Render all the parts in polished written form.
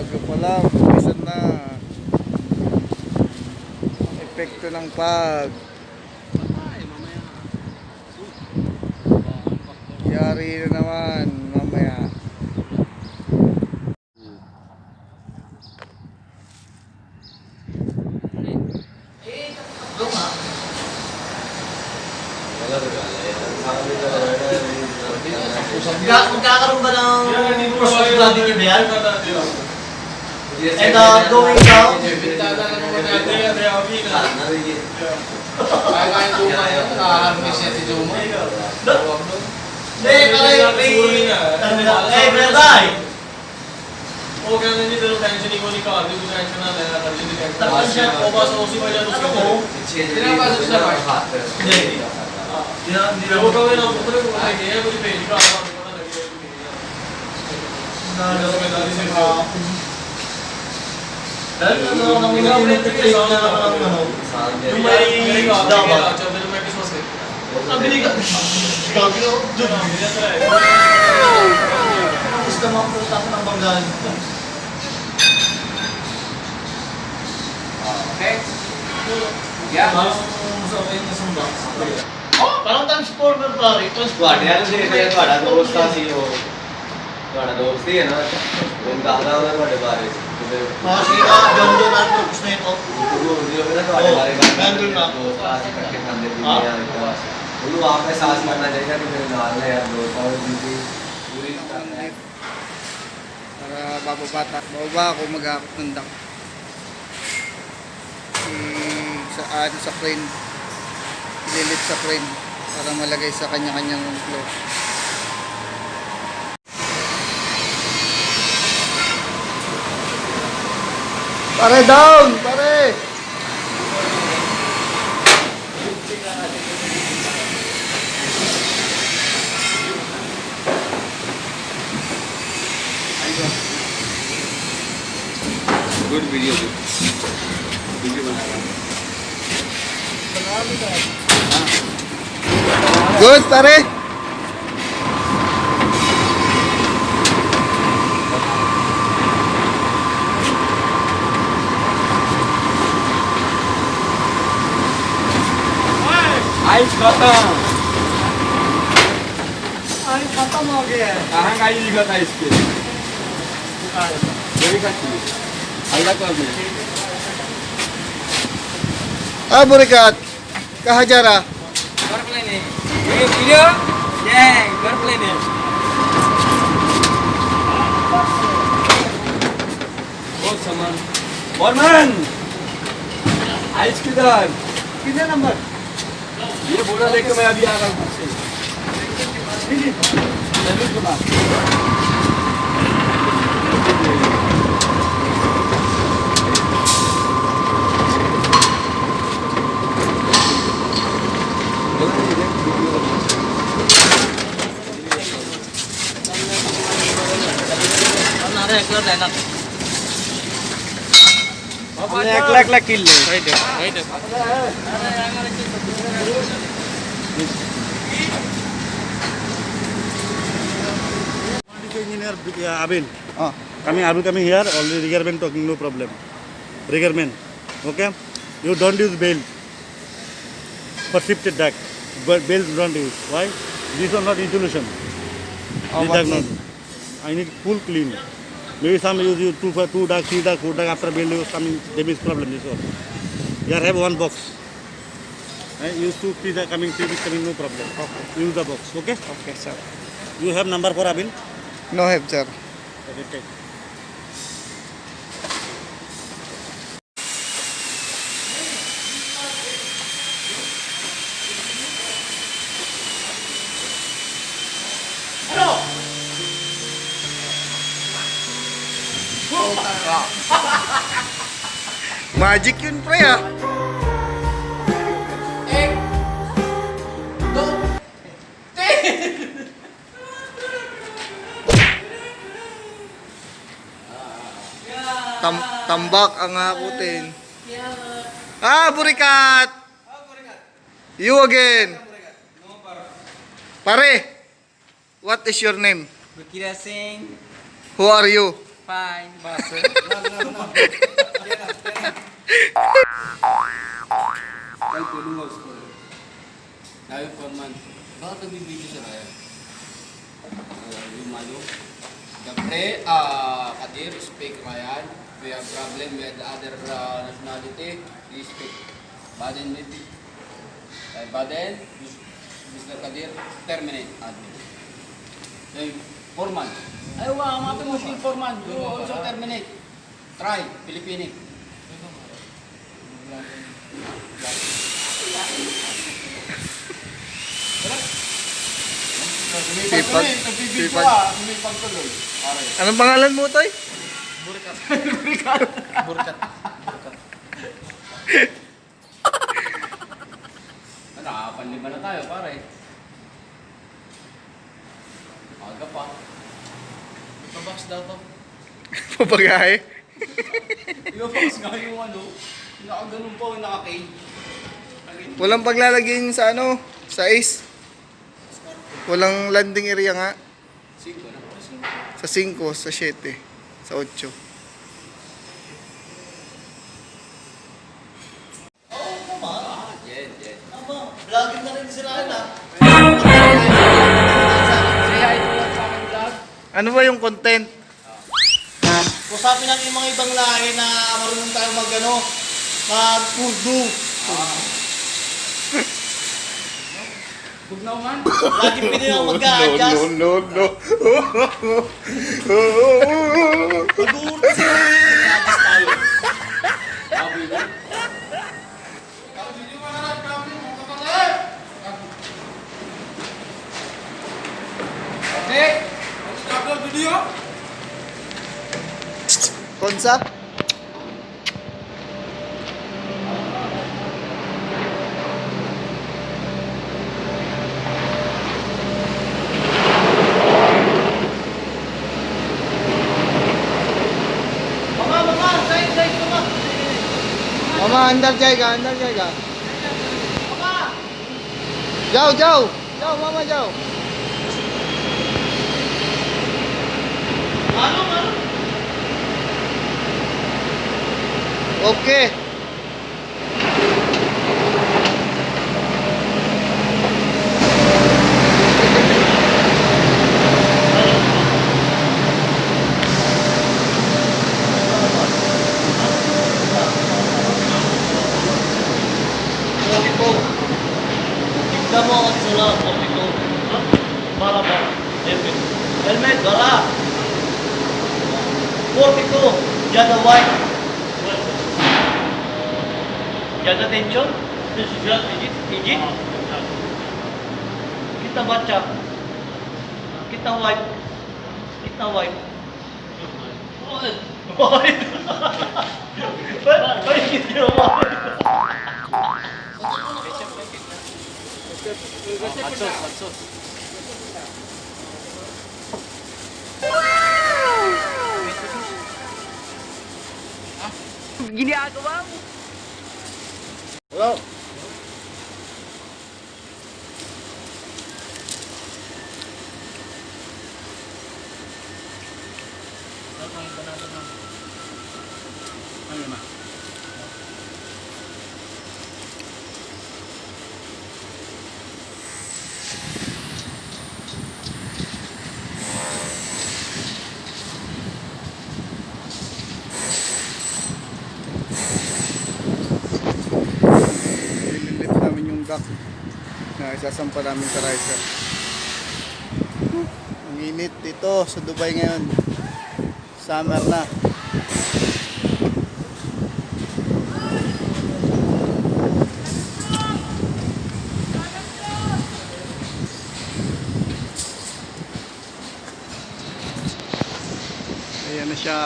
Aga pa lang, umpisa na. Epekto ng pag. Yari na naman mamaya. Magkakaroon ba ng first flooding niya ba yan? And going down? Kaya Juma yun, nakaharmis niya si Juma. Hindi, kaya Brenday! वो क्या नहीं तेरे टेंशन ही को नहीं काट दे तू टेंशन ना लेना कर ले टेंशन Tapos वो बस उसी वजह से उसको नहीं वो कभी ना ऊपर को लगे है मुझे भेज का पता लगे ना जिम्मेदारी से डर ना हम इनका अपने तरीके से yung may dawa चल तेरे मैं किस से Sabi ni Gabi o gusto mo ang pusta ko ng banggaan. Okay? Yeah. Parang transformer pare. ਤੁਹਾਡਿਆਂ ਨੂੰ ਦੇਖ ਲਿਆ ਤੁਹਾਡਾ ਦੋਸਤ ਆ ਸੀ ਉਹ ਤੁਹਾਡਾ ਦੋਸਤ ਹੀ ਹੈ ਨਾ ਉਹ ਦੱਸਦਾ ਉਹਦਾ ਤੁਹਾਡੇ ਬਾਰੇ Kasi nga, ganda na ito. Gusto na ito. ਉਹ ਜੋ ਮੇਰਾ ਤੁਹਾਡੇ ਬਾਰੇ ਗੱਲ ਦੋਸਤ ਆ ਸੀ ਇਕੱਠੇ ਖਾਂਦੇ ਪੀਂਦੇ ਆ ਉਹਨੂੰ ਆਪ ਅਹਿਸਾਸ ਕਰਨਾ ਚਾਹੀਦਾ ਕਿ ਮੇਰੇ ਨਾਲ ਹੈ ਯਾਰ ਦੋਸਤ ਔਰ ਜ਼ਿੰਦਗੀ ਪੂਰੀ ਕਰਨਾ ਹੈ Para bababa ako mag-aakot ng duck. Sa crane. Ililit sa crane para malagay sa kanya-kanyang flow. Pare down! Pare! Good video video Good, pare! Ice खत्म Ay, kata mo kaya. कहाँ का यूज करता है इसके यही का चीज अलग कर दे Ah, Burikat! Kahajara! घर प्लेन है ये वीडियो ये घर प्लेन है बहुत सामान बर्मन आइस किधर Kinya number. ये बोरा लेके मैं अभी आ रहा हूँ जरूर सुना हमने 1 लाख किल ले Engineer Abin. Ah. Coming here, already riggerman talking, no problem. Riggerman, okay? You don't use bail for shifted deck. But bail don't use. Why? These are not insulation. These are not. I need full clean. Maybe some use two duck, 3 duck, 4 duck after bail use some damage problem. This one. Here have one box. Use 2 3 duck coming, 3 duck coming, no problem. Okay. Use the box, okay? Okay, sir. You have number for Abin? No have, sir. Okay, take. Magic yun, pre, ah. Tambak ang hakutin. Ah, Burikat! You again. Pare, what is your name? Bukira Singh Who are you? Fine, boss. Ay, tulungan ko. Tayo for man. Bakit nagbibigyo sa kaya? Yung malo. Dapre, Kadir, speak Ryan. We have problem with other nationality. Please speak. Baden, maybe. Baden, Mr. Kadir, terminate admin. Foreman. Ay, mga Muslim foreman. You also terminate. Try, Filipino. Sipag. Sipag. Sipag tuloy. Pare. Anong pangalan mo, Toy? Burkat. Nakakapanlima na tayo, pare. Aga pa. Ipabox daw to. Papagahe. Ipabox nga yung ano. Nakaganon pa, naka-cage. Walang paglalagyan sa ano, sa ace. Walang landing area nga. 5 na. Sa 5, sa 7, sa 8. Oo naman. Jen. Tama. Vlogging na rin sila na. Say hi to sa aking vlog. Ano ba yung content? Kusapin lang yung mga ibang lahi na marunong tayo mag-Urdu. Bugnaw man. Lagi pwede lang mag-a-adjust. No. Mag-Urdu sila. Mag-a-adjust tayo. Sabi mo. Okay. Upload video. Konsa? Mga, side, mga. Mama, अंदर जाएगा. Mga. जाओ, मामा जाओ. Ano? Okay. Tignan mo ang sula, 42. Para ba? Helmet, wala. 42. Diyan na white. Diyan na tension. Egypt. Kita baca. Kita white. White. Ba't kita white? Matsos. Ginagawa mo. Hello. Ililip namin yung dock na isasampa namin sa riser. Ang init dito sa Dubai ngayon. Summer na. Ayan na siya.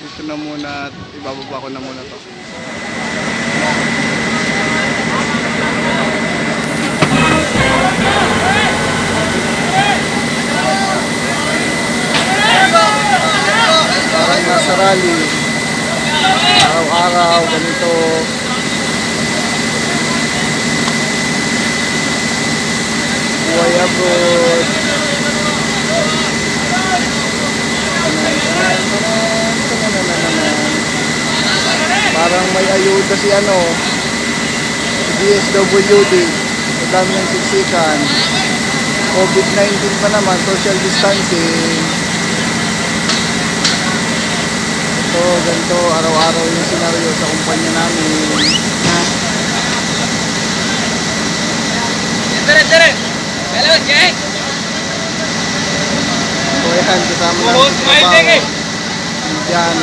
Dito na muna at ibababa ko na muna to. Parang nasa rally. Araw-araw, ganito. Buhay abroad. Parang may ayuda si DSWD. Ang dami ng siksikan. COVID-19 pa naman, social distancing. Ito, ganito, araw-araw yung senaryo sa kumpanya namin. So yan, kasama namin sa trabaho. Yan.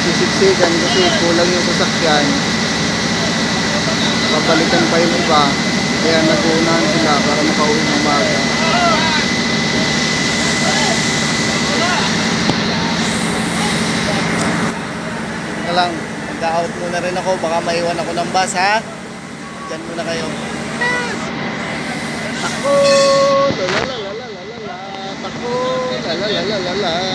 Sisiksikan kasi kulang yung sasakyan. Papalitan pa yung iba. Kaya nag-uunahan sila para makauwi ng umaga. Ito lang, mag-out muna rin ako. Baka maiwan ako ng bus, ha? Diyan muna kayo. Tako! Lalalalalalala. Tako! Lalalalalalala.